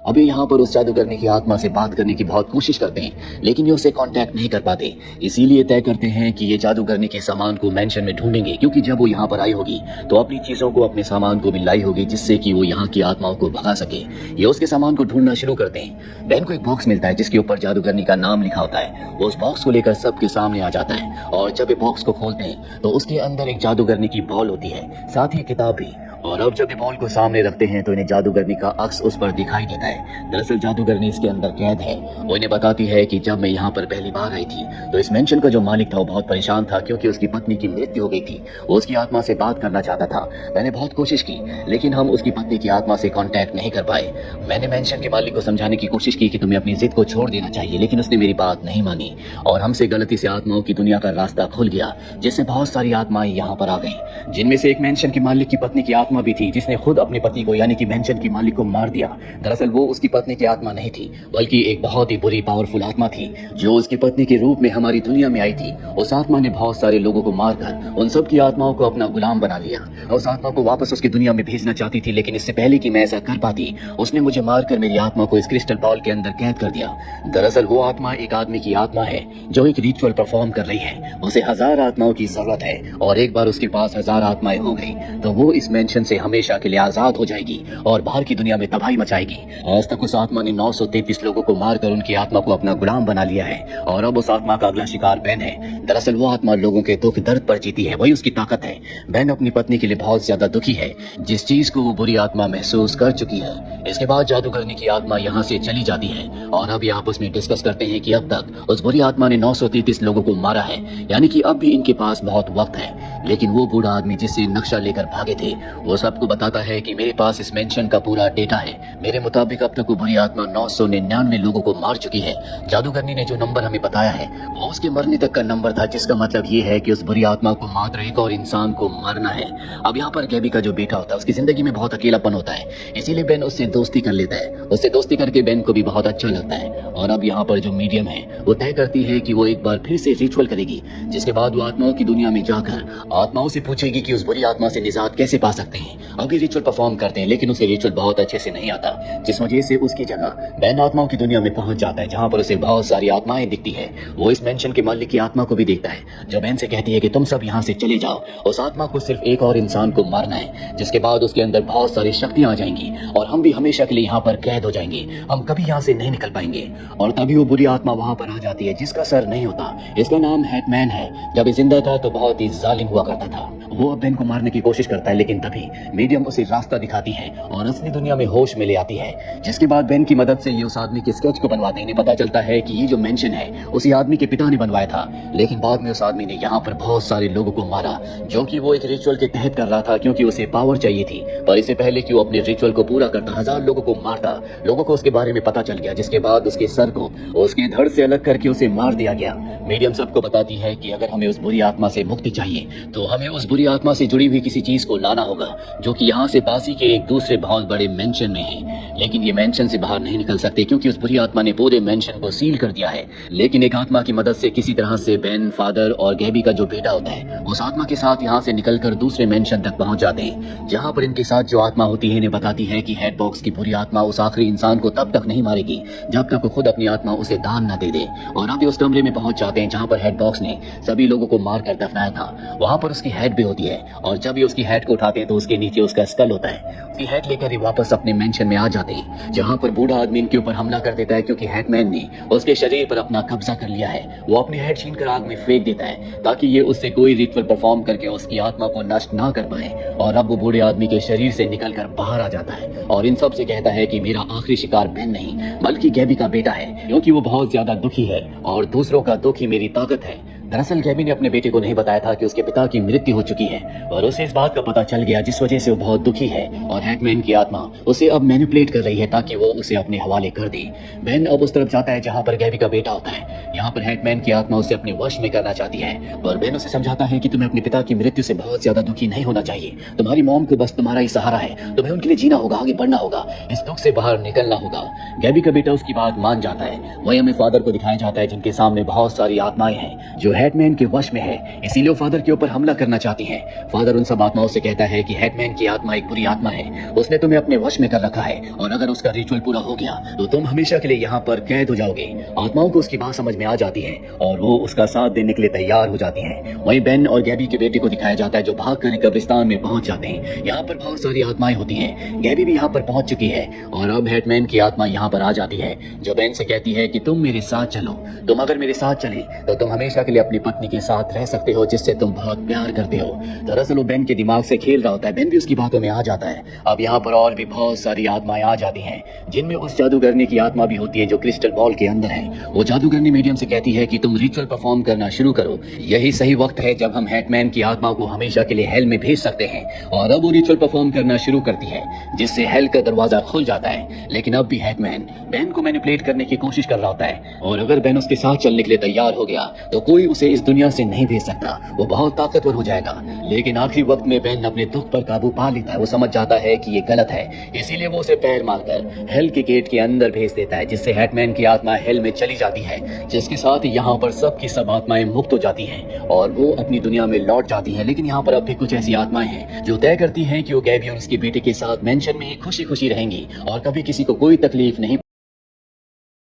अभी यहाँ पर उस जादूगरनी की आत्मा से बात करने की बहुत कोशिश करते हैं, लेकिन ये उसे कांटेक्ट नहीं कर पाते। इसीलिए तय करते हैं कि ये जादूगरनी के सामान को मेंशन में ढूंढेंगे, क्योंकि जब वो यहाँ पर आई होगी तो अपनी चीजों को, अपने सामान को भी लाई होगी, जिससे कि वो यहाँ की आत्माओं को भगा सके। ये उसके सामान को ढूंढना शुरू करते हैं। बेन को एक बॉक्स मिलता है जिसके ऊपर जादूगरनी का नाम लिखा होता है। वो उस बॉक्स को लेकर सबके सामने आ जाता है, और जब ये बॉक्स को खोलते हैं तो उसके अंदर एक जादूगरनी की बॉल होती है, साथ ही किताब भी। और अब जब ये बॉल को सामने रखते हैं तो इन्हें जादूगरनी का अक्स उस पर दिखाई देता है। दरअसल जादूगरनी इसके अंदर कैद है। वो इन्हें बताती है कि जब मैं यहाँ पर पहली बार आई थी तो इस मेंशन का जो मालिक था वो बहुत परेशान था, क्योंकि उसकी पत्नी की मृत्यु हो गई थी। वो उसकी आत्मा से बात करना चाहता था। मैंने बहुत कोशिश की, लेकिन हम उसकी पत्नी की आत्मा से कांटेक्ट नहीं कर पाए। मैंने मेंशन के मालिक को समझाने की कोशिश की कि तुम्हें अपनी जिद को छोड़ देना चाहिए, लेकिन उसने मेरी बात नहीं मानी और हमसे गलती से आत्माओं की दुनिया का रास्ता खुल गया, जिससे बहुत सारी आत्माएं यहाँ पर आ गई, जिनमें से एक मेंशन के मालिक की पत्नी की आत्मा भी थी, जिसने खुद अपने पति को यानी कि मेंशन की मालिक को मार दिया। दरअसल वो उसकी पत्नी की आत्मा नहीं थी, बल्कि एक बहुत ही बुरी पावरफुल आत्मा थी जो उसकी पत्नी के रूप में हमारी दुनिया में आई थी। उस आत्मा ने बहुत सारे लोगों को मारकर उन सब की आत्माओं को अपना गुलाम बना लिया। उस आत्मा को वापस उसकी दुनिया में भेजना चाहती थी, लेकिन इससे पहले कि मैं ऐसा कर पाती, उसने मुझे मारकर मेरी आत्मा को इस क्रिस्टल बॉल के अंदर कैद कर दिया। दरअसल वो आत्मा एक आदमी की आत्मा है जो एक रिचुअल परफॉर्म कर रही है। उसे 1000 आत्माओं की जरूरत है, और एक बार उसके पास 1000 आत्माएं हो गई तो वो इस मेंशन से हमेशा के लिए आजाद हो जाएगी और बाहर की दुनिया में तबाही मचाएगी। आज तक उस आत्मा ने 933 लोगों को मारकर उनकी आत्मा को अपना गुलाम बना लिया है, और अब उस आत्मा का अगला शिकार बेन है। दरअसल वो आत्मा लोगों के दुख दर्द पर जीती है, वही उसकी ताकत है। बेन अपनी पत्नी के लिए बहुत ज्यादा दुखी है, जिस चीज को वो बुरी आत्मा महसूस कर चुकी है। इसके बाद जादूगरनी की आत्मा यहाँ से चली जाती है, और अब ये आपस में डिस्कस करते हैं कि अब तक उस बुरी आत्मा ने 933 लोगों को मारा है, यानी कि अब भी इनके पास बहुत वक्त है। लेकिन वो बूढ़ा आदमी जिससे नक्शा लेकर भागे थे, वो सबको बताता है कि मेरे पास इस मेंशन का पूरा डेटा है। मेरे मुताबिक अब तक वो बुरी आत्मा 999 लोगों को मार चुकी है। जादूगरनी ने जो नंबर हमें बताया है वो उसके मरने तक का नंबर था, जिसका मतलब ये है कि उस बुरी आत्मा को मात्र एक और इंसान को मरना है। अब यहाँ पर गैबी का जो बेटा होता है उसकी जिंदगी में बहुत अकेलापन होता है, इसीलिए बेन उससे दोस्ती कर लेता है। उससे दोस्ती करके बेन को भी बहुत अच्छा लगता है, और अब यहाँ पर जो मीडियम है वो तय करती है कि वो एक बार फिर से रिचुअल करेगी, जिसके बाद वो आत्माओं की दुनिया में जाकर आत्माओं से पूछेगी कि उस बुरी आत्मा से निजात कैसे पा सकते हैं। अब ये रिचुअल परफॉर्म करते हैं, लेकिन उसे रिचुअल बहुत अच्छे से नहीं आता, जिस वजह से उसकी जगह बेन आत्माओं की दुनिया में पहुंच जाता है, जहां पर उसे बहुत सारी आत्माएं दिखती है। वो इस मेंशन के मालिक की आत्मा को भी देखता है, जो बेन से कहती है कि तुम सब यहाँ से चले जाओ। उस आत्मा को सिर्फ एक और इंसान को मारना है, जिसके बाद उसके अंदर बहुत सारी शक्तियां आ जाएंगी और हम भी हमेशा के लिए यहाँ पर कैद हो जाएंगे। हम कभी यहाँ से नहीं निकल पाएंगे। और तभी वो बुरी आत्मा वहां पर आ जाती है, जिसका सर नहीं होता। इसका नाम हेटमैन है। जब ये जिंदा था तो बहुत ही जालिम हुआ करता था। वो अब बेन को मारने की कोशिश करता है, लेकिन तभी मीडियम उसे रास्ता दिखाती है और असली दुनिया में होश में ले आती है, जिसके बाद बेन की मदद से ये उस आदमी के स्केच को बनवाते हैं। इन्हें पता चलता है कि ये जो मेंशन है उसी आदमी के पिता ने बनवाया था, लेकिन बाद में उस आदमी ने यहाँ पर बहुत सारे लोगों को मारा, जो कि वो एक रिचुअल के तहत कर रहा था, क्योंकि उसे पावर चाहिए थी। पर इससे पहले कि वो अपने रिचुअल को पूरा करता 1000 लोगों को मारता, लोगों को उसके बारे में पता चल गया, जिसके बाद उसके सर को उसके धड़ से अलग करके उसे मार दिया गया। मीडियम सबको बताती है कि अगर हमें उस बुरी आत्मा से मुक्ति चाहिए तो हमें उस बुरी आत्मा से जुड़ी हुई किसी चीज को लाना होगा, जो कि यहाँ से पास ही के एक दूसरे बहुत बड़े मेंशन में है। लेकिन ये मेंशन से बाहर नहीं निकल सकते, क्योंकि उस बुरी आत्मा ने पूरे मेंशन को सील कर दिया है। लेकिन एक आत्मा की मदद से किसी तरह से बेन, फादर और गैबी का जो बेटा होता है उस आत्मा के साथ यहाँ से निकलकर दूसरे मेंशन तक पहुंच जाते हैं, जहाँ पर इनके साथ जो आत्मा होती है इन्हें बताती है कि हेड बॉक्स की बुरी आत्मा उस आखिरी इंसान को तब तक नहीं मारेगी जब तक वो खुद अपनी आत्मा उसे दान न दे दे। और अब ये उस कमरे में पहुंच जाते हैं जहाँ पर हेड बॉक्स ने सभी लोगों को मारकर दफनाया था। वहाँ पर उसकी हेड भी होती है, और जब ये उसकी हेड को उठाते हैं तो उसके नीचे उसका स्कल होता है। उसकी हेड लेकर ये वापस अपने मेंशन में आ जाते हैं, जहाँ पर बूढ़ा आदमी इनके ऊपर हमला कर देता है, क्योंकि हेडमैन ने उसके शरीर पर अपना कब्जा कर लिया है। वो अपनी हेड छीनकर आग में फेंक देता है, ताकि ये उससे कोई रिचुअल परफॉर्म करके उसकी आत्मा को नष्ट ना कर पाए। और अब वो बूढ़े आदमी के शरीर से निकलकर बाहर आ जाता है और इन सब से कहता है कि मेरा आखिरी शिकार बेन नहीं बल्कि गैबी का बेटा है, क्योंकि वो बहुत ज्यादा दुखी है और दूसरों का दुख ही मेरी ताकत है। दरअसल गैबी ने अपने बेटे को नहीं बताया था कि उसके पिता की मृत्यु हो चुकी है, और उसे इस बात का पता चल गया, जिस वजह से वो बहुत दुखी है। और हेटमैन की आत्मा उसे अब मैनिपुलेट कर रही है ताकि वो उसे अपने हवाले कर दे। बेन अब उस तरफ जाता है जहाँ पर गैबी का बेटा होता है। यहाँ पर हेटमैन की आत्मा उसे अपने वश में करना चाहती है, पर बेन उसे समझाता है कि तुम्हें अपने पिता की मृत्यु से बहुत ज्यादा दुखी नहीं होना चाहिए। तुम्हारी मॉम को बस तुम्हारा ही सहारा है, तुम्हें उनके लिए जीना होगा, आगे बढ़ना होगा, इस दुख से बाहर निकलना होगा। गैबी का बेटा उसकी बात मान जाता है। वही हमें फादर को दिखाया जाता है, जिनके सामने बहुत सारी आत्माएं हैं जो हेटमैन के वश में है, इसीलिए वो फादर के ऊपर हमला करना चाहती हैं। फादर उन सब आत्माओं से कहता है कि हेटमैन की आत्मा एक बुरी आत्मा है, उसने तुम्हें अपने वश में कर रखा है और अगर उसका रिचुअल पूरा हो गया तो तुम हमेशा के लिए यहाँ पर कैद हो जाओगे। आत्माओं को उसकी बात समझ में आ जाती है और वो उसका साथ देने के लिए तैयार हो जाती हैं। वहीं बेन और गैबी के बेटे को दिखाया जाता है जो भाग कर कब्रिस्तान में पहुंच जाते हैं। यहाँ पर बहुत सारी आत्माएं होती हैं। गैबी भी यहाँ पर पहुंच चुकी है और अब हेटमैन की आत्मा यहाँ पर आ जाती है जो बेन से कहती है कि तुम मेरे साथ चलो, तुम अगर मेरे साथ चले तो तुम हमेशा के लिए अपनी पत्नी के साथ रह सकते हो जिससे तुम बहुत प्यार करते हो। दरअसल वो बेन के दिमाग से खेल रहा होता है, बेन भी उसकी बातों में आ जाता है। अब यहाँ पर और भी बहुत सारी आत्माएं आ जाती हैं जिनमें उस जादूगरनी की आत्मा भी होती है जो क्रिस्टल बॉल के अंदर है। वो जादूगरनी मीडियम से कहती है कि तुम रिचुअल परफॉर्म करना शुरू करो, यही सही वक्त है जब हम हेटमैन की आत्मा को हमेशा के लिए हेल में भेज सकते हैं। और अब वो रिचुअल परफॉर्म करना शुरू करती है जिससे हेल का दरवाजा खुल जाता है। लेकिन अब भी हेटमैन बेन को मैनिपुलेट करने की कोशिश कर रहा होता है और अगर बेन उसके साथ चलने के लिए तैयार हो गया तो कोई उसे इस दुनिया से नहीं भेज सकता, वो बहुत ताकतवर हो जाएगा। लेकिन आखिरी वक्त में बेन अपने दुख पर काबू पा लेता है। वो समझ जाता है कि ये गलत है, इसीलिए वो उसे पैर मारकर हेल के गेट के अंदर भेज देता है जिससे हेटमैन की आत्मा हेल में चली जाती है, जिसके साथ यहाँ पर सब की सब आत्माएं मुक्त हो जाती हैं और वो अपनी दुनिया में लौट जाती हैं। लेकिन यहाँ पर अब भी कुछ ऐसी आत्माएं हैं जो तय करती हैं कि वो गैबी और उसके बेटे के साथ मेंशन में ही खुशी खुशी रहेंगी और कभी किसी को कोई तकलीफ नहीं